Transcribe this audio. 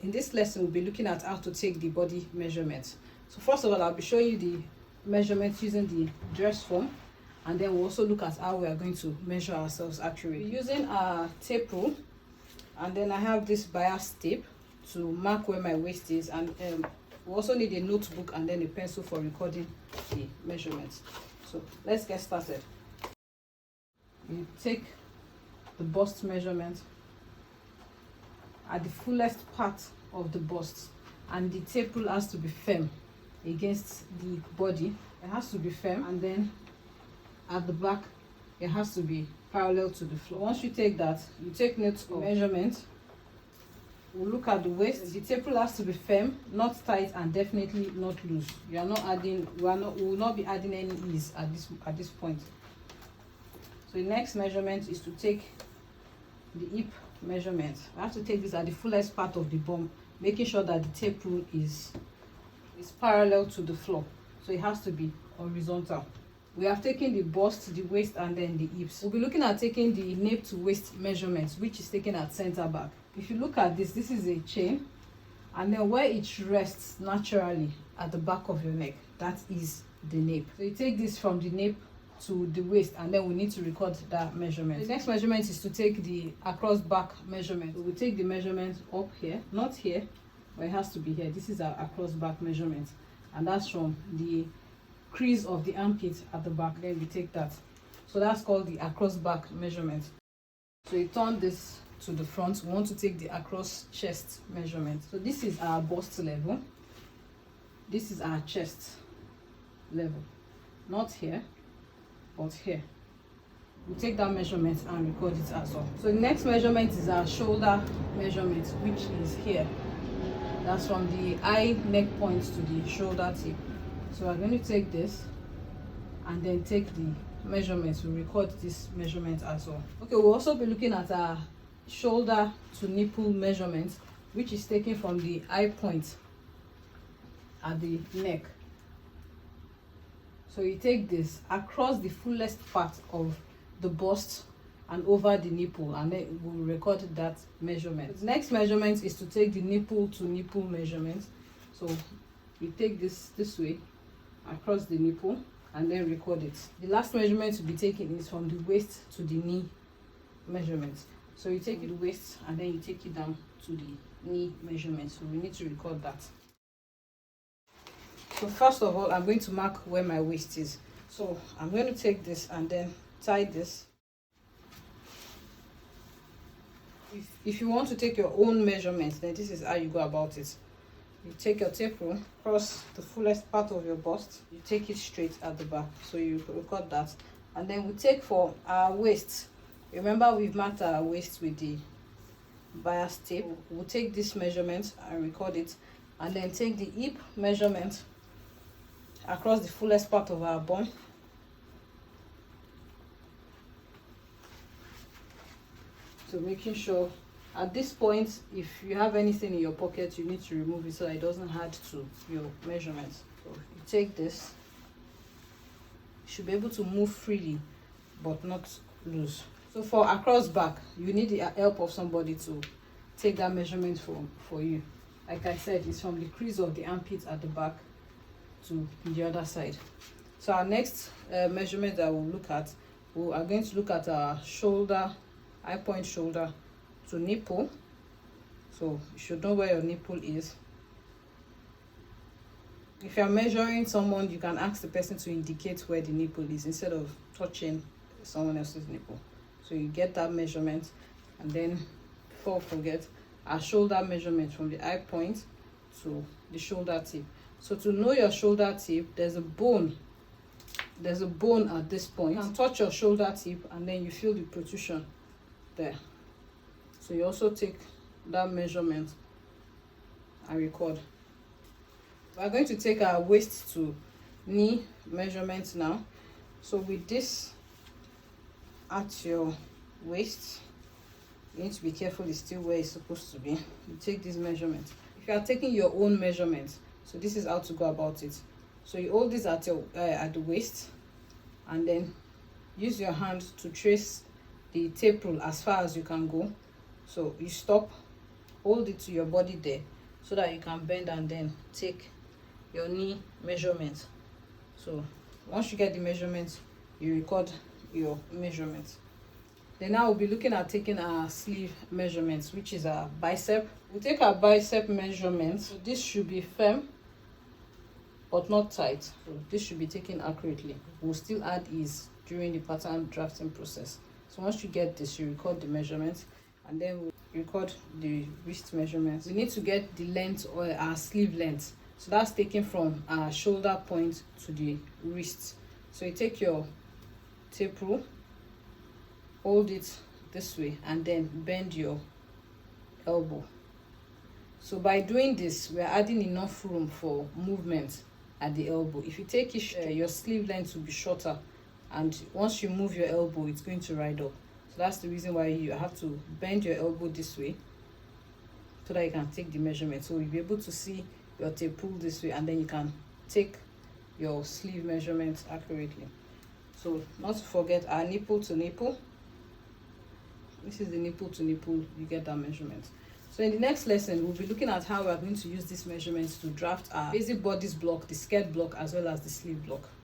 In this lesson, we'll be looking at how to take the body measurements. So first of all, I'll be showing you the measurements using the dress form, and then we'll also look at how we are going to measure ourselves accurately. Using a tape rule, and then I have this bias tape to mark where my waist is, and we also need a notebook and then a pencil for recording the measurements. So let's get started. You take the bust measurement at the fullest part of the bust, and the tape rule has to be firm against the body. It has to be firm, and then at the back it has to be parallel to the floor. Once you take that, you take note of measurement. We'll look at the waist. The tape rule has to be firm, not tight, and definitely not loose. You are not adding, we will not be adding any ease at this point. So the next measurement is to take the hip measurement. I have to take this at the fullest part of the bum, making sure that the tape rule is parallel to the floor. So it has to be horizontal. We have taken the bust, the waist, and then the hips. We'll be looking at taking the nape to waist measurements, which is taken at center back. If you look at this, this is a chain, and then where it rests naturally at the back of your neck, that is the nape. So you take this from the nape to the waist, and then we need to record that measurement. The next measurement is to take the across back measurement. So we take the measurement up here, not here, but it has to be here. This is our across back measurement, and that's from the crease of the armpit at the back. Then we take that. So that's called the across back measurement. So you turn this to the front. We want to take the across chest measurement. So this is our bust level, this is our chest level, not here but here. We take that measurement and record it as well. So the next measurement is our shoulder measurement, which is here. That's from the eye neck point to the shoulder tip. So we're going to take this and then take the measurements. We record this measurement as well. Okay, we'll also be looking at our shoulder to nipple measurement, which is taken from the eye point at the neck. So you take this across the fullest part of the bust and over the nipple, and then we'll record that measurement. The next measurement is to take the nipple to nipple measurement. So you take this way across the nipple and then record it. The last measurement to be taken is from the waist to the knee measurement. So you take the waist and then you take it down to the knee measurement. So we need to record that. So first of all, I'm going to mark where my waist is. So I'm going to take this and then tie this. If you want to take your own measurement, then this is how you go about it. You take your tape rule, cross the fullest part of your bust, you take it straight at the back. So you record that. And then we take for our waist. Remember, we've marked our waist with the bias tape. We'll take this measurement and record it, and then take the hip measurement across the fullest part of our bum. So making sure at this point, if you have anything in your pocket, you need to remove it so that it doesn't add to your measurements. So you take this, you should be able to move freely but not loose. So for across back, you need the help of somebody to take that measurement for you. Like I said, it's from the crease of the armpit at the back to the other side. So our next measurement that we'll look at, we are going to look at our shoulder, eye point shoulder to nipple. So you should know where your nipple is. If you're measuring someone, you can ask the person to indicate where the nipple is instead of touching someone else's nipple. So you get that measurement, and then before we forget, our shoulder measurement from the eye point to the shoulder tip. So to know your shoulder tip, there's a bone at this point. You can touch your shoulder tip and then you feel the protrusion there. So you also take that measurement and record. We're going to take our waist to knee measurement now. So with this at your waist, you need to be careful it's still where it's supposed to be. You take this measurement. If you are taking your own measurement, so this is how to go about it. So you hold this at your at the waist, and then use your hand to trace the tape rule as far as you can go. So you stop, hold it to your body there so that you can bend and then take your knee measurement. So once you get the measurement, you record your measurement. Then now we'll be looking at taking our sleeve measurements, which is our bicep. We'll take our bicep measurement. So this should be firm but not tight. So this should be taken accurately. We'll still add ease during the pattern drafting process. So once you get this, you record the measurements, and then we'll record the wrist measurements. We need to get the length, or our sleeve length. So that's taken from our shoulder point to the wrist. So you take your tape rule, hold it this way, and then bend your elbow. So by doing this, we're adding enough room for movement at the elbow. If you take it, your sleeve length will be shorter, and once you move your elbow, it's going to ride up. So that's the reason why you have to bend your elbow this way so that you can take the measurement. So you'll be able to see your tape rule this way, and then you can take your sleeve measurement accurately. So not to forget our nipple to nipple. This is the nipple to nipple, you get that measurement. So in the next lesson, we'll be looking at how we are going to use these measurements to draft our basic bodice block, the skirt block, as well as the sleeve block.